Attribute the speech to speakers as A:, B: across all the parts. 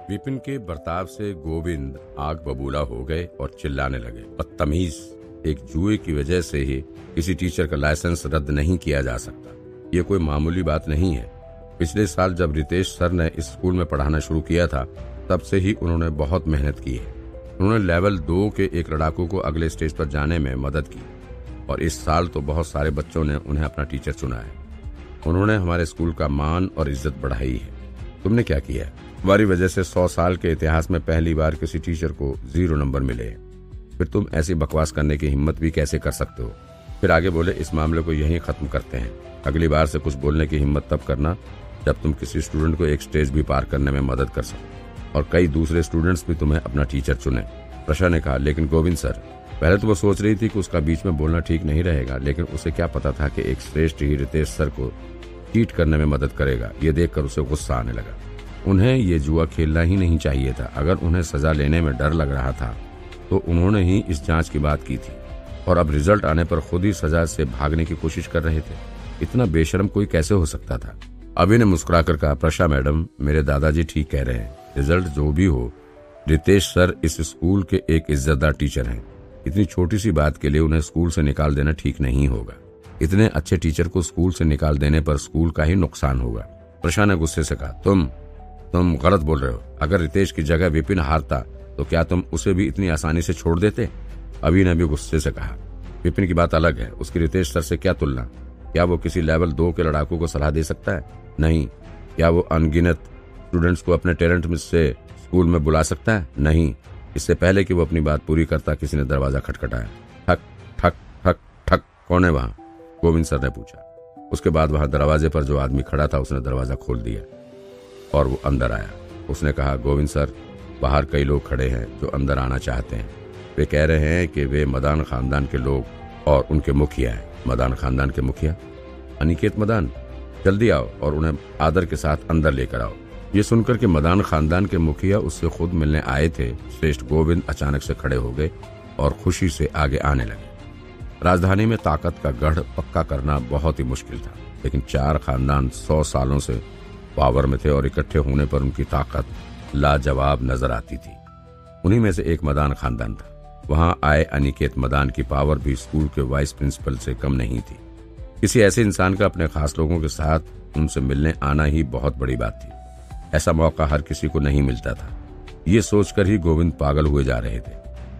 A: विपिन के बर्ताव से गोविंद आग बबूला हो गए और चिल्लाने लगे। बदतमीज, एक जुए की वजह से ही किसी टीचर का लाइसेंस रद्द नहीं किया जा सकता। ये कोई मामूली बात नहीं है। पिछले साल जब रितेश सर ने इस स्कूल में पढ़ाना शुरू किया था, तब से ही उन्होंने बहुत मेहनत की है। उन्होंने लेवल 2 के एक लड़ाकू को अगले स्टेज पर जाने में मदद की और इस साल तो बहुत सारे बच्चों ने उन्हें अपना टीचर चुना है। उन्होंने हमारे स्कूल का मान और इज्जत बढ़ाई है। तुमने क्या किया? तुम्हारी वजह से 100 साल के इतिहास में पहली बार किसी टीचर को 0 नंबर मिले। फिर तुम ऐसी बकवास करने की हिम्मत भी कैसे कर सकते हो? फिर आगे बोले, इस मामले को यहीं खत्म करते हैं। अगली बार से कुछ बोलने की हिम्मत तब करना जब तुम किसी स्टूडेंट को एक स्टेज भी पार करने में मदद कर सको और कई दूसरे स्टूडेंट्स भी तुम्हें अपना टीचर चुने। प्रशा ने कहा, लेकिन गोविंद सर, पहले तो वो सोच रही थी कि उसका बीच में बोलना ठीक नहीं रहेगा, लेकिन उसे क्या पता था कि एक श्रेष्ठ ही रितेश सर को चीट करने में मदद करेगा। ये देखकर उसे गुस्सा आने लगा। उन्हें ये जुआ खेलना ही नहीं चाहिए था। अगर उन्हें सजा लेने में डर लग रहा था तो उन्होंने ही इस जांच की बात की थी और अब रिजल्ट आने पर खुद ही सजा से भागने की कोशिश कर रहे थे। इतना बेशर्म कोई कैसे हो सकता था? अभी ने मुस्कुराकर कहा, प्रशा मैडम, मेरे दादाजी ठीक कह रहे हैं। रिजल्ट जो भी हो, रितेश सर इस स्कूल के एक इज्जतदार टीचर हैं। इतनी छोटी सी बात के लिए उन्हें स्कूल से निकाल देना ठीक नहीं होगा। इतने अच्छे टीचर को स्कूल से निकाल देने पर स्कूल का ही नुकसान होगा। प्रशा ने गुस्से से कहा, तुम गलत बोल रहे हो। अगर रितेश की जगह विपिन हारता तो क्या तुम उसे भी इतनी आसानी से छोड़ देते? अभी ने भी गुस्से से कहा, विपिन की बात अलग है। उसकी रितेश सर से क्या तुलना? क्या वो किसी लेवल 2 के लड़ाकू को सलाह दे सकता है? नहीं। क्या वो अनगिनत स्टूडेंट्स को अपने टैलेंट में से स्कूल में बुला सकता है? नहीं। इससे पहले कि वो अपनी बात पूरी करता, किसी ने दरवाजा खटखटाया। ठक ठक ठक ठक। कौन है वहां? गोविंद सर ने पूछा। उसके बाद वहां दरवाजे पर जो आदमी खड़ा था उसने दरवाजा खोल दिया और वो अंदर आया। उसने कहा, गोविंद सर, बाहर कई लोग खड़े हैं जो अंदर आना चाहते हैं। वे कह रहे हैं कि वे मदान खानदान के लोग और उनके मुखिया हैं। मदान खानदान के मुखिया? अनिकेत मदान? जल्दी आओ और उन्हें आदर के साथ अंदर लेकर आओ। ये सुनकर कि मदान खानदान के मुखिया उससे खुद मिलने आए थे, श्रेष्ठ गोविंद अचानक से खड़े हो गए और खुशी से आगे आने लगे। राजधानी में ताकत का गढ़ पक्का करना बहुत ही मुश्किल था, लेकिन 4 खानदान 100 सालों से पावर में थे और इकट्ठे होने पर उनकी ताकत लाजवाब नजर आती थी। उन्हीं में से एक मदान खानदान था। वहां आए अनिकेत मदान की पावर भी स्कूल के वाइस प्रिंसिपल से कम नहीं थी। किसी ऐसे इंसान का अपने खास लोगों के साथ उनसे मिलने आना ही बहुत बड़ी बात थी। ऐसा मौका हर किसी को नहीं मिलता था। ये सोचकर ही गोविंद पागल हुए जा रहे थे।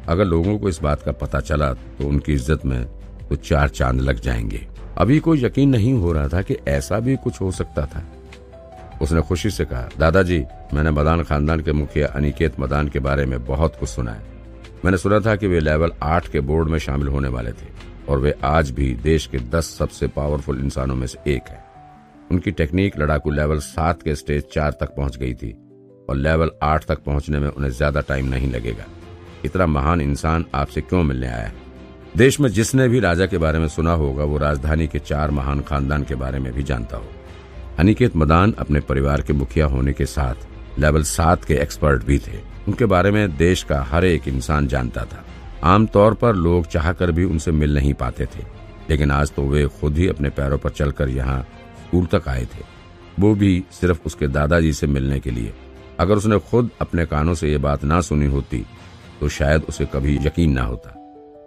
A: अगर लोगों को इस बात का पता चला तो उनकी इज्जत में तो 4 चांद लग जाएंगे। अभी कोई यकीन नहीं हो रहा था कि ऐसा भी कुछ हो सकता था। उसने खुशी से कहा, दादाजी, मैंने मदान खानदान के मुखिया अनिकेत मदान के बारे में बहुत कुछ सुना है। मैंने सुना था कि वे लेवल 8 के बोर्ड में शामिल होने वाले थे और वे आज भी देश के 10 सबसे पावरफुल इंसानों में से एक है। उनकी टेक्निक लड़ाकू लेवल 7 के स्टेज 4 तक पहुंच गई थी और लेवल 8 तक पहुंचने में उन्हें ज्यादा टाइम नहीं लगेगा। इतना महान इंसान आपसे क्यों मिलने आया है? देश में जिसने भी राजा के बारे में सुना होगा वो राजधानी के 4 महान खानदान के बारे में भी जानता हो। अनिकेत मदान अपने परिवार के मुखिया होने के साथ लेवल 7 के एक्सपर्ट भी थे। उनके बारे में देश का हर एक इंसान जानता था। आमतौर पर लोग चाहकर भी उनसे मिल नहीं पाते थे, लेकिन आज तो वे खुद ही अपने पैरों पर चलकर यहाँ स्कूल तक आए थे, वो भी सिर्फ उसके दादाजी से मिलने के लिए। अगर उसने खुद अपने कानों से ये बात ना सुनी होती तो शायद उसे कभी यकीन ना होता।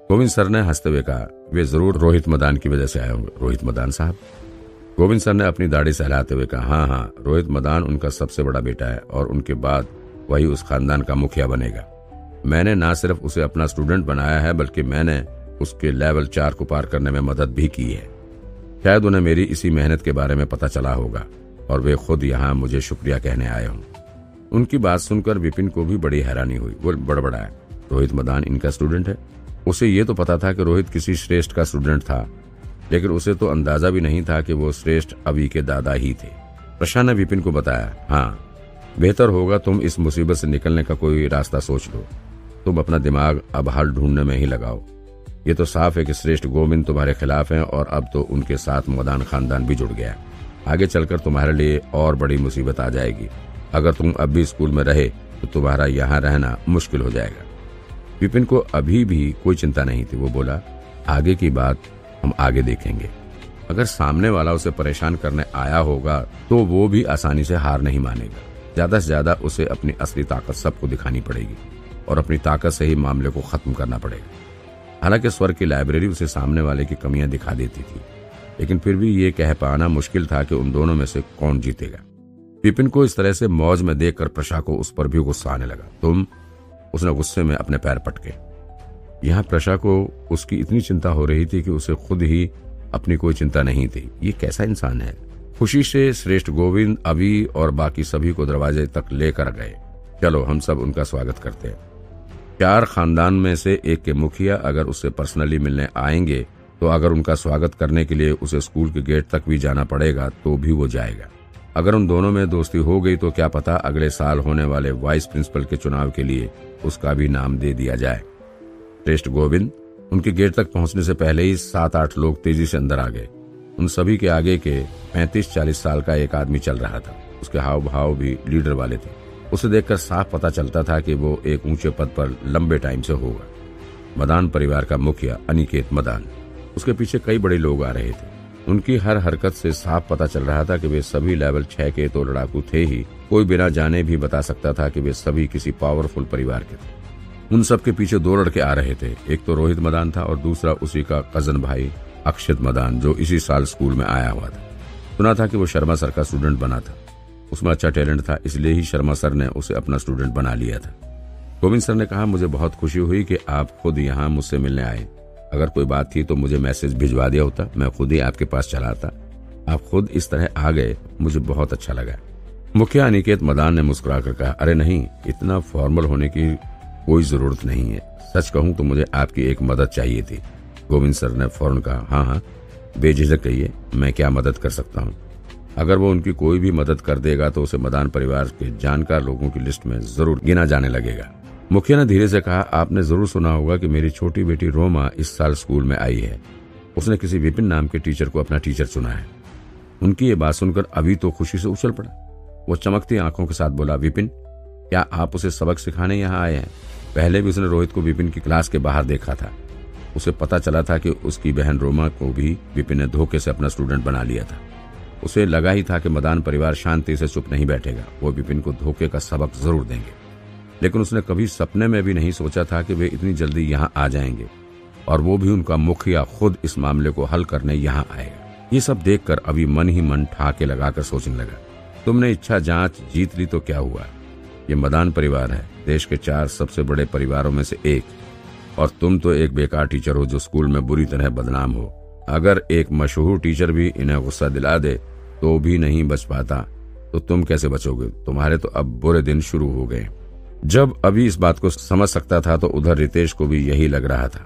A: गोविंद सर ने हंसते हुए कहा, वे जरूर रोहित मदान की वजह से आए होंगे। रोहित मदान साहब? गोविंद सर ने अपनी दाढ़ी सहलाते हुए कहा, हाँ, रोहित मदान उनका सबसे बड़ा बेटा है और उनके बाद वही उस खानदान का मुखिया बनेगा। मैंने ना सिर्फ उसे अपना स्टूडेंट बनाया है, बल्कि मैंने उसके लेवल 4 को पार करने में मदद भी की है। शायद उन्हें मेरी इसी मेहनत के बारे में पता चला होगा और वे खुद यहाँ मुझे शुक्रिया कहने आए हों। उनकी बात सुनकर विपिन को भी बड़ी हैरानी हुई। वो बड़बड़ाया, रोहित मदान इनका स्टूडेंट है? उसे ये तो पता था कि रोहित किसी श्रेष्ठ का स्टूडेंट था, लेकिन उसे तो अंदाजा भी नहीं था कि वो श्रेष्ठ अभी के दादा ही थे। प्रशा ने विपिन को बताया, हाँ, बेहतर होगा तुम इस मुसीबत से निकलने का कोई रास्ता सोच लो। तुम अपना दिमाग अब हल ढूंढने में ही लगाओ। ये तो साफ है कि श्रेष्ठ गोविंद तुम्हारे खिलाफ हैं और अब तो उनके साथ मदान खानदान भी जुड़ गया। आगे चलकर तुम्हारे लिए और बड़ी मुसीबत आ जाएगी। अगर तुम अब भी स्कूल में रहे तो तुम्हारा यहाँ रहना मुश्किल हो जाएगा। विपिन को अभी भी कोई चिंता नहीं थी। वो बोला, आगे की बात हम आगे देखेंगे। अगर सामने वाला उसे परेशान करने आया होगा तो वो भी आसानी से हार नहीं मानेगा। ज्यादा से ज्यादा उसे अपनी असली ताकत सबको दिखानी पड़ेगी और अपनी ताकत से ही मामले को खत्म करना पड़ेगा। हालांकि स्वर्ग की लाइब्रेरी उसे सामने वाले की कमियां दिखा देती थी, लेकिन फिर भी ये कह पाना मुश्किल था कि उन दोनों में से कौन जीतेगा। विपिन को इस तरह से मौज में देखकर प्रशा को उस पर भी गुस्सा आने लगा। तुम, उसने गुस्से में अपने पैर पटके। यहाँ प्रशा को उसकी इतनी चिंता हो रही थी कि उसे खुद ही अपनी कोई चिंता नहीं थी। ये कैसा इंसान है। खुशी से श्रेष्ठ गोविंद, अभी और बाकी सभी को दरवाजे तक लेकर गए। चलो हम सब उनका स्वागत करते हैं। 4 खानदान में से एक के मुखिया अगर उससे पर्सनली मिलने आएंगे तो अगर उनका स्वागत करने के लिए उसे स्कूल के गेट तक भी जाना पड़ेगा तो भी वो जाएगा। अगर उन दोनों में दोस्ती हो गई तो क्या पता अगले साल होने वाले वाइस प्रिंसिपल के चुनाव के लिए उसका भी नाम दे दिया जाए। श्रेष्ठ गोविंद उनके गेट तक पहुंचने से पहले ही 7-8 लोग तेजी से अंदर आ गए। उन सभी के आगे के 35-40 साल का एक आदमी चल रहा था। उसके हाव भाव भी लीडर वाले थे। उसे देखकर साफ पता चलता था कि वो एक ऊंचे पद पर लंबे टाइम से होगा। मदान परिवार का मुखिया अनिकेत मदान। उसके पीछे कई बड़े लोग आ रहे थे। उनकी हर हरकत से साफ पता चल रहा था कि वे सभी लेवल 6 के तो लड़ाकू थे ही, कोई बिना जाने भी बता सकता था कि वे सभी किसी पावरफुल परिवार के थे। उन सब के पीछे 2 लड़के आ रहे थे। एक तो रोहित मदान था और दूसरा उसी का कजन भाई अक्षत मदान, जो इसी साल स्कूल में आया हुआ था। सुना था कि वो शर्मा सर का स्टूडेंट बना था। उसमें अच्छा टैलेंट था, इसलिए ही शर्मा सर ने उसे अपना स्टूडेंट बना लिया था। गोविंद सर ने कहा, मुझे बहुत खुशी हुई कि आप खुद यहाँ मुझसे मिलने आए। अगर कोई बात थी तो मुझे मैसेज भिजवा दिया होता, मैं खुद ही आपके पास चला आता। आप खुद इस तरह आ गए, मुझे बहुत अच्छा लगा। मुखिया अनिकेत मदान ने मुस्कुराकर कहा, अरे नहीं, इतना फॉर्मल होने की कोई जरूरत नहीं है। सच कहूं तो मुझे आपकी एक मदद चाहिए थी। गोविंद सर ने फौरन कहा, हाँ हाँ बेझिझक कहिए, मैं क्या मदद कर सकता हूँ। अगर वो उनकी कोई भी मदद कर देगा तो उसे मदान परिवार के जानकार लोगों की लिस्ट में जरूर गिना जाने लगेगा। मुखिया ने धीरे से कहा, आपने जरूर सुना होगा कि मेरी छोटी बेटी रोमा इस साल स्कूल में आई है। उसने किसी विपिन नाम के टीचर को अपना टीचर चुना है। उनकी ये बात सुनकर अभी तो खुशी से उछल पड़ा। वो चमकती आंखों के साथ बोला, विपिन, क्या आप उसे सबक सिखाने यहाँ आए हैं? पहले भी उसने रोहित को विपिन की क्लास के बाहर देखा था। उसे पता चला था कि उसकी बहन रोमा को भी विपिन ने धोखे से अपना स्टूडेंट बना लिया था। उसे लगा ही था कि मदान परिवार शांति से चुप नहीं बैठेगा, वो विपिन को धोखे का सबक जरूर देंगे। लेकिन उसने कभी सपने में भी नहीं सोचा था कि वे इतनी जल्दी यहाँ आ जाएंगे, और वो भी उनका मुखिया खुद इस मामले को हल करने यहाँ आएगा। ये सब देखकर अभी मन ही मन ठाके लगाकर सोचने लगा, तुमने इच्छा जांच जीत ली तो क्या हुआ? ये मदान परिवार है, देश के 4 सबसे बड़े परिवारों में से एक, और तुम तो एक बेकार टीचर हो जो स्कूल में बुरी तरह बदनाम हो। अगर एक मशहूर टीचर भी इन्हें गुस्सा दिला दे तो भी नहीं बच पाता, तो तुम कैसे बचोगे? तुम्हारे तो अब बुरे दिन शुरू हो गए। जब अभी इस बात को समझ सकता था तो उधर रितेश को भी यही लग रहा था।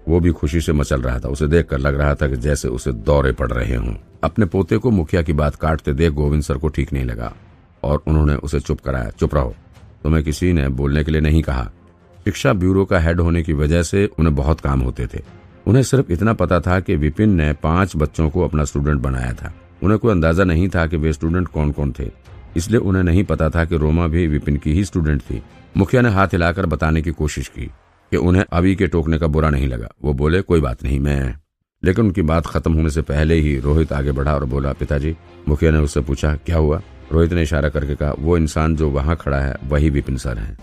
A: वो भी खुशी से मचल रहा था। उसे देखकर लग रहा था कि जैसे उसे दौरे पड़ रहे हों। अपने पोते को मुखिया की बात काटते देख गोविंद सर को ठीक नहीं लगा और उन्होंने उसे चुप कराया। चुप रहो, तुम्हें किसी ने बोलने के लिए नहीं कहा। शिक्षा ब्यूरो का हेड होने की वजह से उन्हें बहुत काम होते थे। उन्हें सिर्फ इतना पता था कि विपिन ने 5 बच्चों को अपना स्टूडेंट बनाया था। उन्हें कोई अंदाजा नहीं था कि वे स्टूडेंट कौन कौन थे, इसलिए उन्हें नहीं पता था कि रोमा भी विपिन की ही स्टूडेंट थी। मुखिया ने हाथ हिलाकर बताने की कोशिश की कि उन्हें अभी के टोकने का बुरा नहीं लगा। वो बोले, कोई बात नहीं, मैं। लेकिन उनकी बात खत्म होने से पहले ही रोहित आगे बढ़ा और बोला, पिताजी। मुखिया ने उससे पूछा, क्या हुआ? रोहित ने इशारा करके कहा, वो इंसान जो वहां खड़ा है वही विपिन सर है।